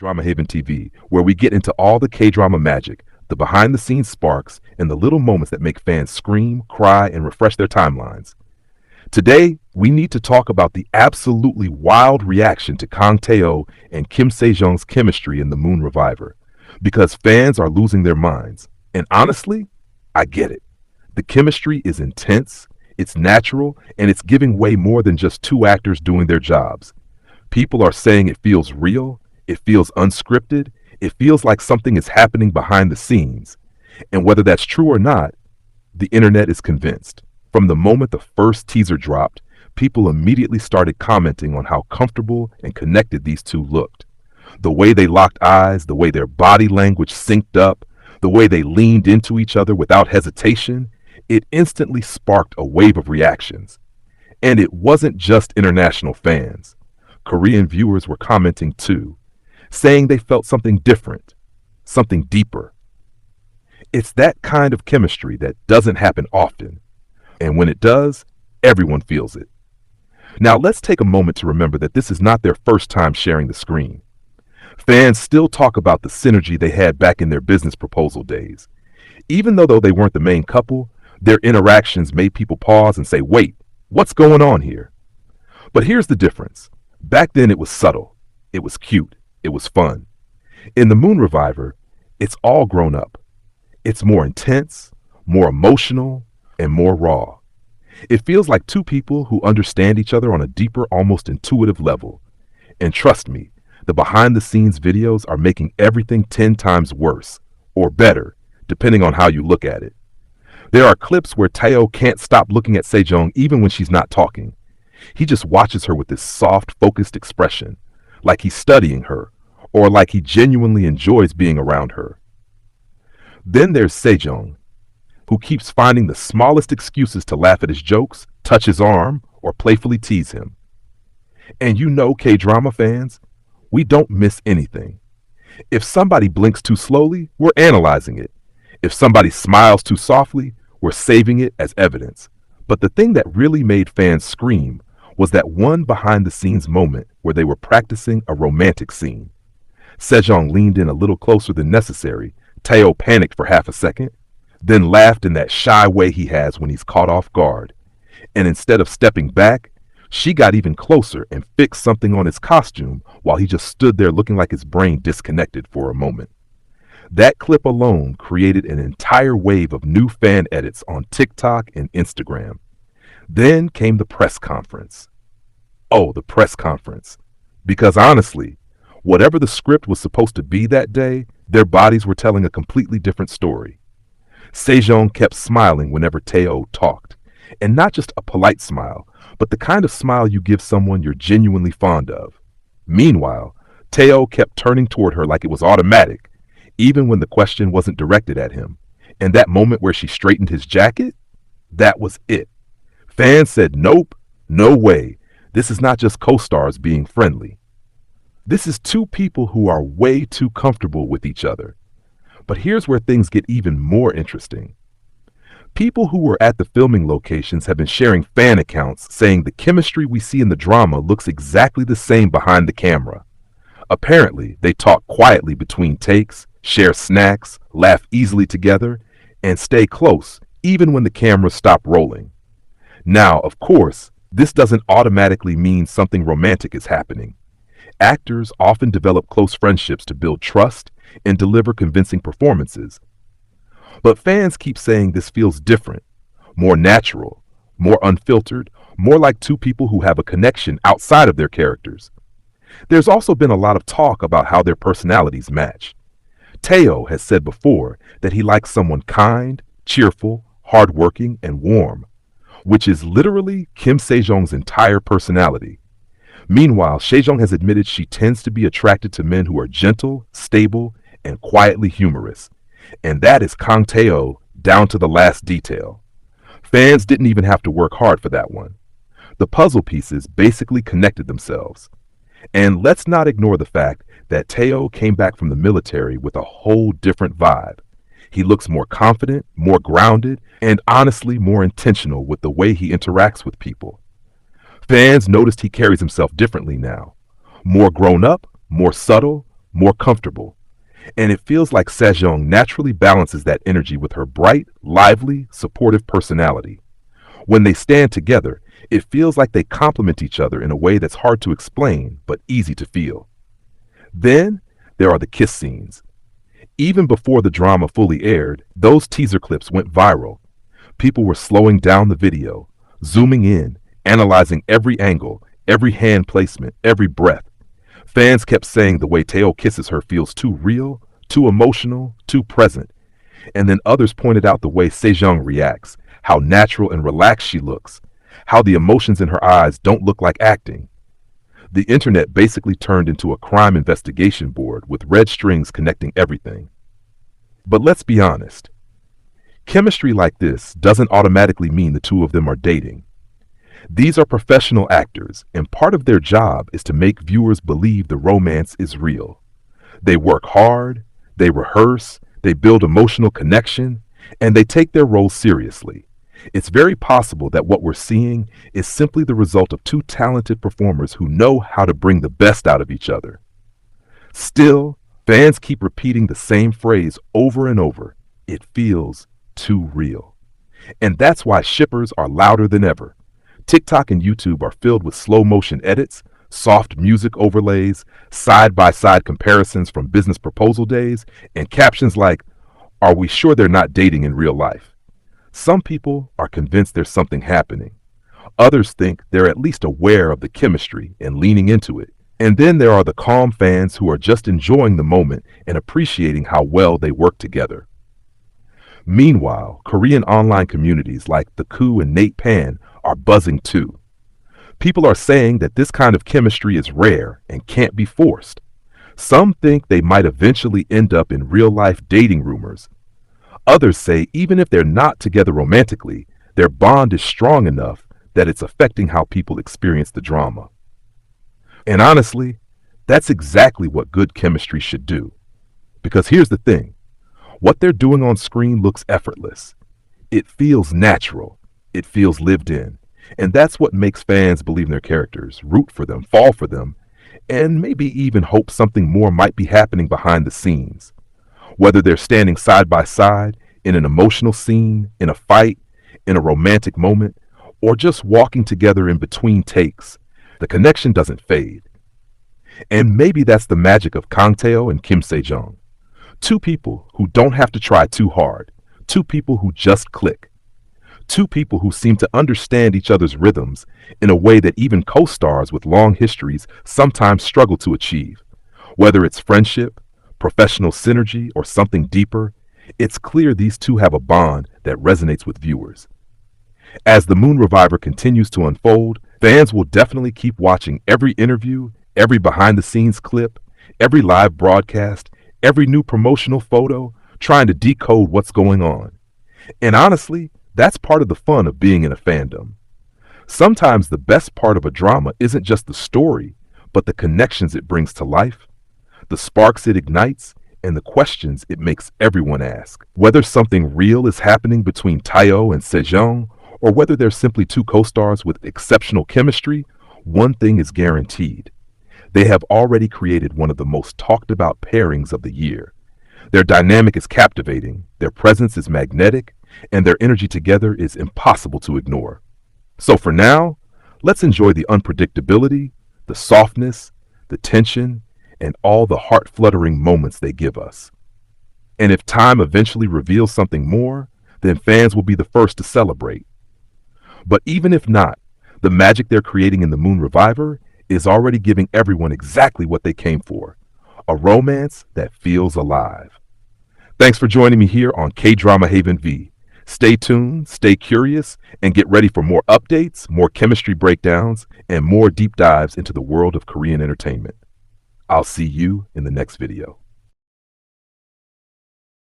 K-DramaHaventv, where we get into all the K-drama magic, the behind-the-scenes sparks, and the little moments that make fans scream, cry, and refresh their timelines. Today, we need to talk about the absolutely wild reaction to Kang Tae-oh and Kim Sejeong's chemistry in The Moon Reviver, because fans are losing their minds. And honestly, I get it. The chemistry is intense, it's natural, and it's giving way more than just two actors doing their jobs. People are saying it feels real, it feels unscripted, it feels like something is happening behind the scenes. And whether that's true or not, the internet is convinced. From the moment the first teaser dropped, people immediately started commenting on how comfortable and connected these two looked. The way they locked eyes, the way their body language synced up, the way they leaned into each other without hesitation, it instantly sparked a wave of reactions. And it wasn't just international fans. Korean viewers were commenting too, saying they felt something different, something deeper. It's that kind of chemistry that doesn't happen often. And when it does, everyone feels it. Now let's take a moment to remember that this is not their first time sharing the screen. Fans still talk about the synergy they had back in their business proposal days. Even though they weren't the main couple, their interactions made people pause and say, wait, what's going on here? But here's the difference. Back then it was subtle, it was cute, it was fun. In The Moon Reviver, it's all grown up. It's more intense, more emotional, and more raw. It feels like two people who understand each other on a deeper, almost intuitive level. And trust me, the behind-the-scenes videos are making everything 10 times worse, or better, depending on how you look at it. There are clips where Tae-oh can't stop looking at Sejeong even when she's not talking. He just watches her with this soft, focused expression, like he's studying her, or like he genuinely enjoys being around her. Then there's Sejeong, who keeps finding the smallest excuses to laugh at his jokes, touch his arm, or playfully tease him. And you know, K-drama fans, we don't miss anything. If somebody blinks too slowly, we're analyzing it. If somebody smiles too softly, we're saving it as evidence. But the thing that really made fans scream was that one behind-the-scenes moment where they were practicing a romantic scene. Sejeong leaned in a little closer than necessary. Tae-oh panicked for half a second, then laughed in that shy way he has when he's caught off guard. And instead of stepping back, she got even closer and fixed something on his costume while he just stood there looking like his brain disconnected for a moment. That clip alone created an entire wave of new fan edits on TikTok and Instagram. Then came the press conference. Oh, the press conference. Because honestly, whatever the script was supposed to be that day, their bodies were telling a completely different story. Sejeong kept smiling whenever Tae-oh talked, and not just a polite smile, but the kind of smile you give someone you're genuinely fond of. Meanwhile, Tae-oh kept turning toward her like it was automatic, even when the question wasn't directed at him. And that moment where she straightened his jacket, that was it. Fans said, nope, no way. This is not just co-stars being friendly. This is two people who are way too comfortable with each other. But here's where things get even more interesting. People who were at the filming locations have been sharing fan accounts saying the chemistry we see in the drama looks exactly the same behind the camera. Apparently, they talk quietly between takes, share snacks, laugh easily together, and stay close even when the cameras stop rolling. Now, of course, this doesn't automatically mean something romantic is happening. Actors often develop close friendships to build trust and deliver convincing performances. But fans keep saying this feels different, more natural, more unfiltered, more like two people who have a connection outside of their characters. There's also been a lot of talk about how their personalities match. Tae-oh has said before that he likes someone kind, cheerful, hardworking, and warm, which is literally Kim Sejeong's entire personality. Meanwhile, Sejeong has admitted she tends to be attracted to men who are gentle, stable, and quietly humorous. And that is Kang Tae-oh down to the last detail. Fans didn't even have to work hard for that one. The puzzle pieces basically connected themselves. And let's not ignore the fact that Tae-oh came back from the military with a whole different vibe. He looks more confident, more grounded, and honestly more intentional with the way he interacts with people. Fans noticed he carries himself differently now. More grown up, more subtle, more comfortable. And it feels like Sejeong naturally balances that energy with her bright, lively, supportive personality. When they stand together, it feels like they complement each other in a way that's hard to explain, but easy to feel. Then, there are the kiss scenes. Even before the drama fully aired, those teaser clips went viral. People were slowing down the video, zooming in, analyzing every angle, every hand placement, every breath. Fans kept saying the way Tae-oh kisses her feels too real, too emotional, too present. And then others pointed out the way Sejeong reacts, how natural and relaxed she looks, how the emotions in her eyes don't look like acting. The internet basically turned into a crime investigation board with red strings connecting everything. But let's be honest. Chemistry like this doesn't automatically mean the two of them are dating. These are professional actors, and part of their job is to make viewers believe the romance is real. They work hard, they rehearse, they build emotional connection, and they take their roles seriously. It's very possible that what we're seeing is simply the result of two talented performers who know how to bring the best out of each other. Still, fans keep repeating the same phrase over and over. It feels too real. And that's why shippers are louder than ever. TikTok and YouTube are filled with slow motion edits, soft music overlays, side-by-side comparisons from business proposal days, and captions like, "Are we sure they're not dating in real life?" Some people are convinced there's something happening. Others think they're at least aware of the chemistry and leaning into it. And then there are the calm fans who are just enjoying the moment and appreciating how well they work together. Meanwhile, Korean online communities like The Koo and Nate Pan are buzzing too. People are saying that this kind of chemistry is rare and can't be forced. Some think they might eventually end up in real-life dating rumors. Others say even if they're not together romantically, their bond is strong enough that it's affecting how people experience the drama. And honestly, that's exactly what good chemistry should do. Because here's the thing. What they're doing on screen looks effortless. It feels natural. It feels lived in. And that's what makes fans believe in their characters, root for them, fall for them, and maybe even hope something more might be happening behind the scenes. Whether they're standing side by side, in an emotional scene, in a fight, in a romantic moment, or just walking together in between takes, the connection doesn't fade. And maybe that's the magic of Kang Tae-oh and Kim Sejeong. Two people who don't have to try too hard. Two people who just click. Two people who seem to understand each other's rhythms in a way that even co-stars with long histories sometimes struggle to achieve. Whether it's friendship, professional synergy, or something deeper, it's clear these two have a bond that resonates with viewers. As the Moon Reviver continues to unfold, fans will definitely keep watching every interview, every behind-the-scenes clip, every live broadcast, every new promotional photo, trying to decode what's going on. And honestly, that's part of the fun of being in a fandom. Sometimes the best part of a drama isn't just the story, but the connections it brings to life, the sparks it ignites, and the questions it makes everyone ask. Whether something real is happening between Tae-oh and Sejeong, or whether they're simply two co-stars with exceptional chemistry, one thing is guaranteed. They have already created one of the most talked about pairings of the year. Their dynamic is captivating, their presence is magnetic, and their energy together is impossible to ignore. So for now, let's enjoy the unpredictability, the softness, the tension, and all the heart-fluttering moments they give us. And if time eventually reveals something more, then fans will be the first to celebrate. But even if not, the magic they're creating in the Moon Reviver is already giving everyone exactly what they came for, a romance that feels alive. Thanks for joining me here on K-DramaHaventv. Stay tuned, stay curious, and get ready for more updates, more chemistry breakdowns, and more deep dives into the world of Korean entertainment. I'll see you in the next video.